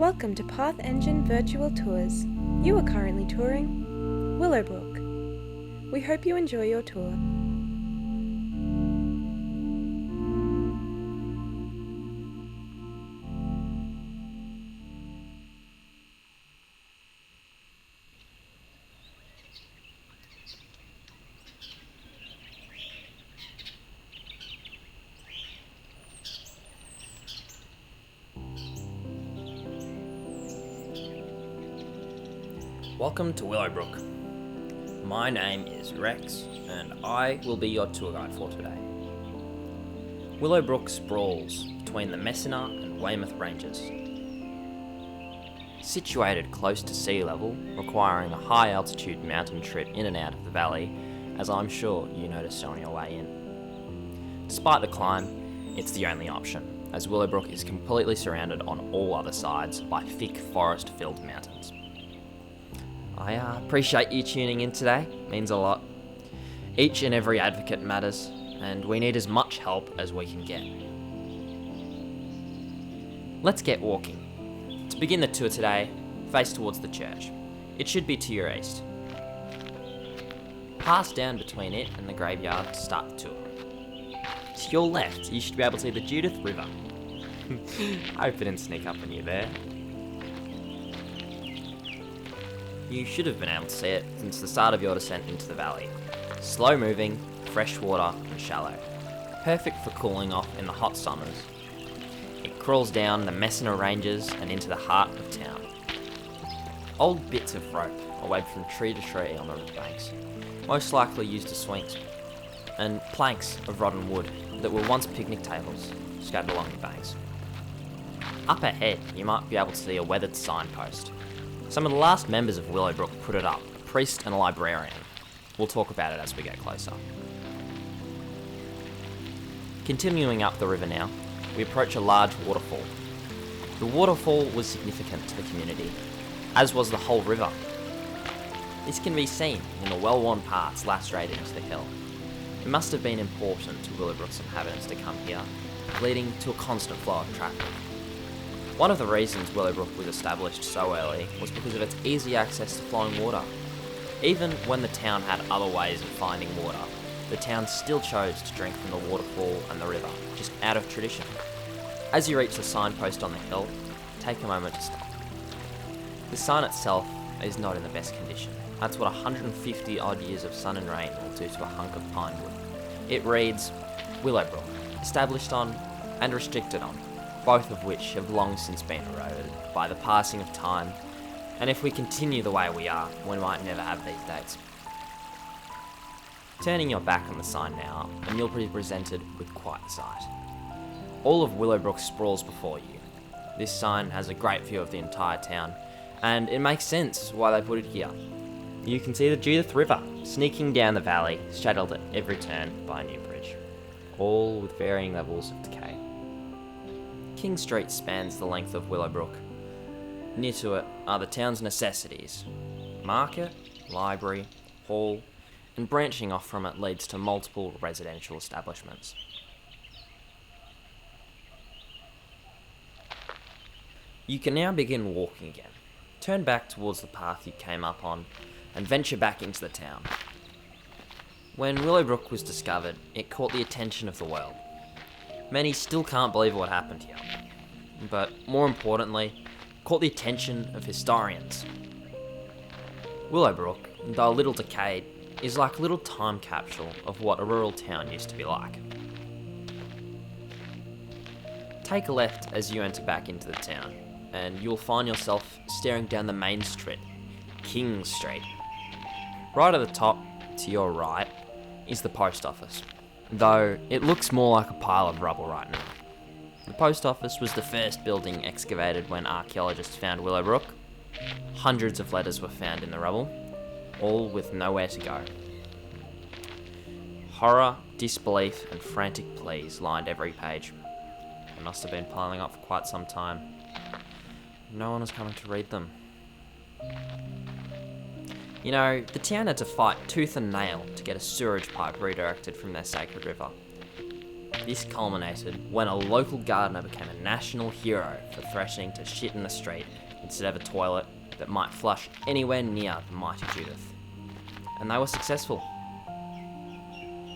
Welcome to Path Engine Virtual Tours. You are currently touring Willowbrook. We hope you enjoy your tour. Welcome to Willowbrook. My name is Rex, and I will be your tour guide for today. Willowbrook sprawls between the Messina and Weymouth ranges. Situated close to sea level, requiring a high altitude mountain trip in and out of the valley, as I'm sure you noticed on your way in. Despite the climb, it's the only option, as Willowbrook is completely surrounded on all other sides by thick forest-filled mountains. I appreciate you tuning in today, means a lot. Each and every advocate matters, and we need as much help as we can get. Let's get walking. To begin the tour today, face towards the church. It should be to your east. Pass down between it and the graveyard to start the tour. To your left, you should be able to see the Judith River. I hope it didn't sneak up on you there. You should have been able to see it since the start of your descent into the valley. Slow moving, fresh water and shallow. Perfect for cooling off in the hot summers. It crawls down the Messina ranges and into the heart of town. Old bits of rope are waved from tree to tree on the riverbanks, most likely used as swings, and planks of rotten wood that were once picnic tables scattered along the banks. Up ahead, you might be able to see a weathered signpost. Some of the last members of Willowbrook put it up, a priest and a librarian. We'll talk about it as we get closer. Continuing up the river now, we approach a large waterfall. The waterfall was significant to the community, as was the whole river. This can be seen in the well-worn parts lacerated into the hill. It must have been important to Willowbrook's inhabitants to come here, leading to a constant flow of traffic. One of the reasons Willowbrook was established so early was because of its easy access to flowing water. Even when the town had other ways of finding water, the town still chose to drink from the waterfall and the river, just out of tradition. As you reach the signpost on the hill, take a moment to stop. The sign itself is not in the best condition. That's what 150 odd years of sun and rain will do to a hunk of pine wood. It reads, Willowbrook, established on and restricted on, both of which have long since been eroded by the passing of time, and if we continue the way we are, we might never have these dates. Turning your back on the sign now, and you'll be presented with quite the sight. All of Willowbrook sprawls before you. This sign has a great view of the entire town, and it makes sense why they put it here. You can see the Judith River sneaking down the valley, shadowed at every turn by a new bridge, all with varying levels of decay. King Street spans the length of Willowbrook. Near to it are the town's necessities: market, library, hall, and branching off from it leads to multiple residential establishments. You can now begin walking again. Turn back towards the path you came up on and venture back into the town. When Willowbrook was discovered, it caught the attention of the world. Many still can't believe what happened here, but more importantly, caught the attention of historians. Willowbrook, though a little decayed, is like a little time capsule of what a rural town used to be like. Take a left as you enter back into the town, and you'll find yourself staring down the main street, King Street. Right at the top, to your right, is the post office, though it looks more like a pile of rubble right now. The post office was the first building excavated when archaeologists found Willowbrook. Hundreds of letters were found in the rubble, all with nowhere to go. Horror, disbelief, and frantic pleas lined every page. They must have been piling up for quite some time. No one was coming to read them. You know, the town had to fight tooth and nail to get a sewerage pipe redirected from their sacred river. This culminated when a local gardener became a national hero for threatening to shit in the street instead of a toilet that might flush anywhere near the mighty Judith. And they were successful.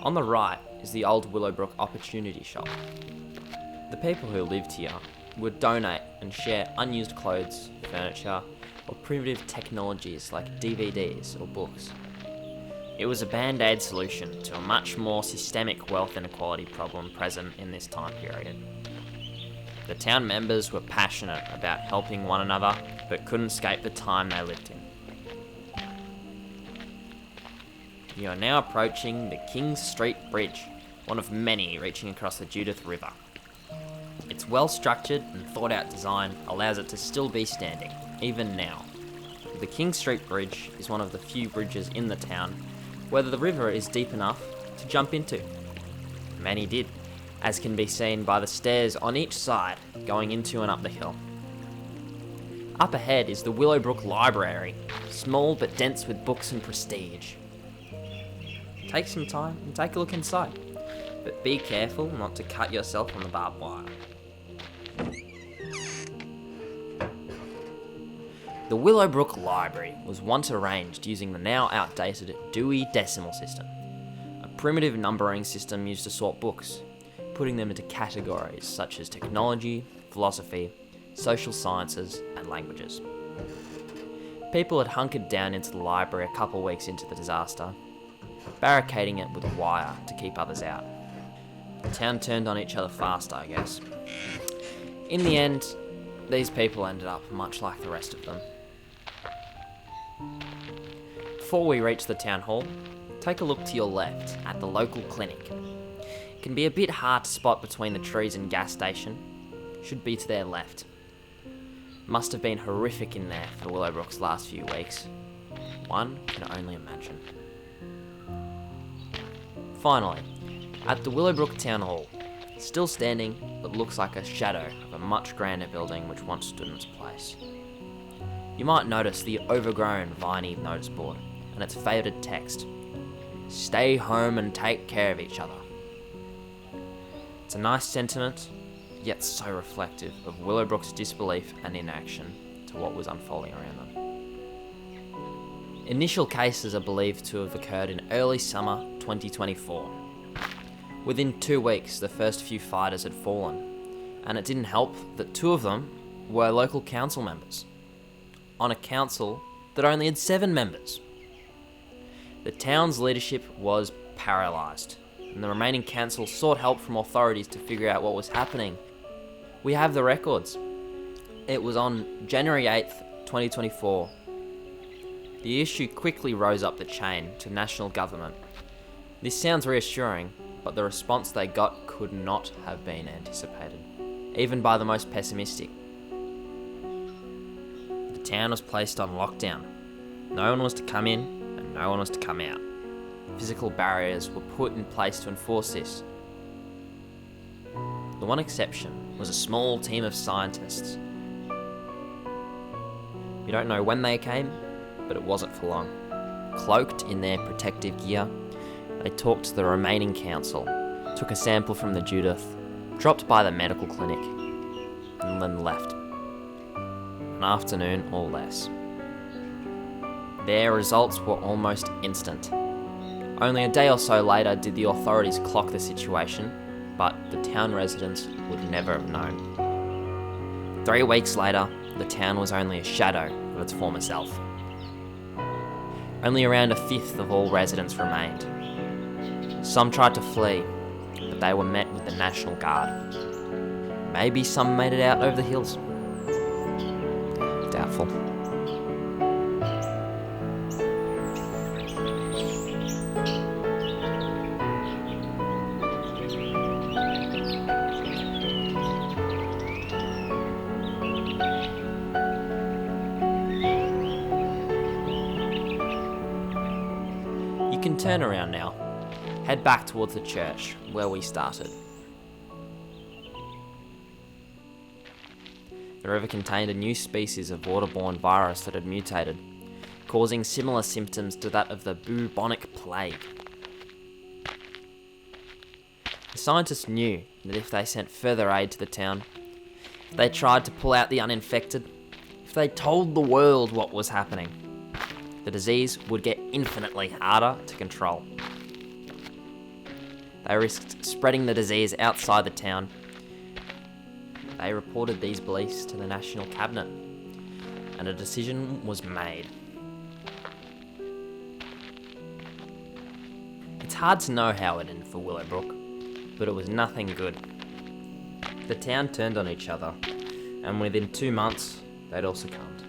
On the right is the old Willowbrook Opportunity Shop. The people who lived here would donate and share unused clothes, furniture, or primitive technologies like DVDs or books. It was a band-aid solution to a much more systemic wealth inequality problem present in this time period. The town members were passionate about helping one another, but couldn't escape the time they lived in. You are now approaching the King's Street Bridge, one of many reaching across the Judith River. Its well-structured and thought-out design allows it to still be standing, even now. The King Street Bridge is one of the few bridges in the town where the river is deep enough to jump into. Many did, as can be seen by the stairs on each side going into and up the hill. Up ahead is the Willowbrook Library, small but dense with books and prestige. Take some time and take a look inside, but be careful not to cut yourself on the barbed wire. The Willowbrook Library was once arranged using the now outdated Dewey Decimal System, a primitive numbering system used to sort books, putting them into categories such as technology, philosophy, social sciences, and languages. People had hunkered down into the library a couple weeks into the disaster, barricading it with wire to keep others out. The town turned on each other fast, I guess. In the end, these people ended up much like the rest of them. Before we reach the town hall, take a look to your left at the local clinic. It can be a bit hard to spot between the trees and gas station. Should be to their left. Must have been horrific in there for Willowbrook's last few weeks. One can only imagine. Finally, at the Willowbrook Town Hall, still standing, but looks like a shadow of a much grander building which once stood in its place. You might notice the overgrown, viney notice board and its faded text, "Stay home and take care of each other." It's a nice sentiment, yet so reflective of Willowbrook's disbelief and inaction to what was unfolding around them. Initial cases are believed to have occurred in early summer 2024. Within 2 weeks, the first few fighters had fallen, and it didn't help that 2 of them were local council members, on a council that only had 7 members. The town's leadership was paralysed, and the remaining council sought help from authorities to figure out what was happening. We have the records. It was on January 8th, 2024. The issue quickly rose up the chain to national government. This sounds reassuring, but the response they got could not have been anticipated, even by the most pessimistic. The town was placed on lockdown. No one was to come in, and no one was to come out. Physical barriers were put in place to enforce this. The one exception was a small team of scientists. We don't know when they came, but it wasn't for long. Cloaked in their protective gear, they talked to the remaining council, took a sample from the Judith, dropped by the medical clinic, and then left. An afternoon or less. Their results were almost instant. Only a day or so later did the authorities clock the situation, but the town residents would never have known. 3 weeks later, the town was only a shadow of its former self. Only around 1/5 of all residents remained. Some tried to flee, but they were met with the National Guard. Maybe some made it out over the hills. Doubtful. You can turn around now. Head back towards the church, where we started. The river contained a new species of waterborne virus that had mutated, causing similar symptoms to that of the bubonic plague. The scientists knew that if they sent further aid to the town, if they tried to pull out the uninfected, if they told the world what was happening, the disease would get infinitely harder to control. They risked spreading the disease outside the town. They reported these beliefs to the National Cabinet, and a decision was made. It's hard to know how it ended for Willowbrook, but it was nothing good. The town turned on each other, and within 2 months, they'd all succumbed.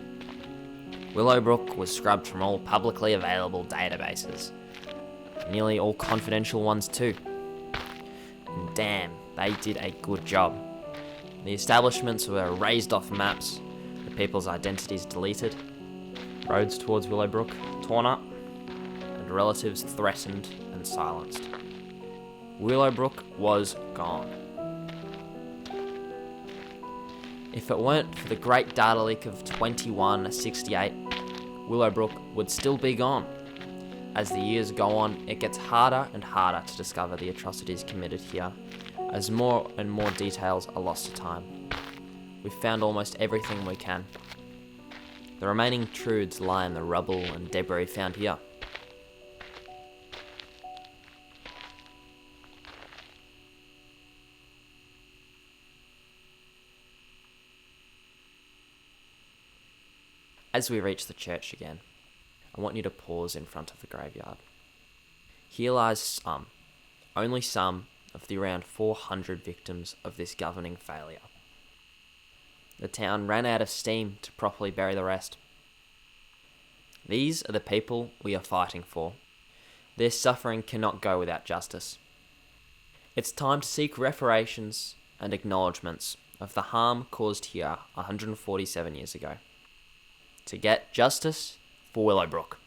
Willowbrook was scrubbed from all publicly available databases, nearly all confidential ones too. And damn, they did a good job. The establishments were erased off maps, the people's identities deleted, roads towards Willowbrook torn up, and relatives threatened and silenced. Willowbrook was gone. If it weren't for the great data leak of 2168, Willowbrook would still be gone. As the years go on, it gets harder and harder to discover the atrocities committed here, as more and more details are lost to time. We've found almost everything we can. The remaining truths lie in the rubble and debris found here. As we reach the church again, I want you to pause in front of the graveyard. Here lies only some of the around 400 victims of this governing failure. The town ran out of steam to properly bury the rest. These are the people we are fighting for. Their suffering cannot go without justice. It's time to seek reparations and acknowledgements of the harm caused here 147 years ago. To get justice for Willowbrook.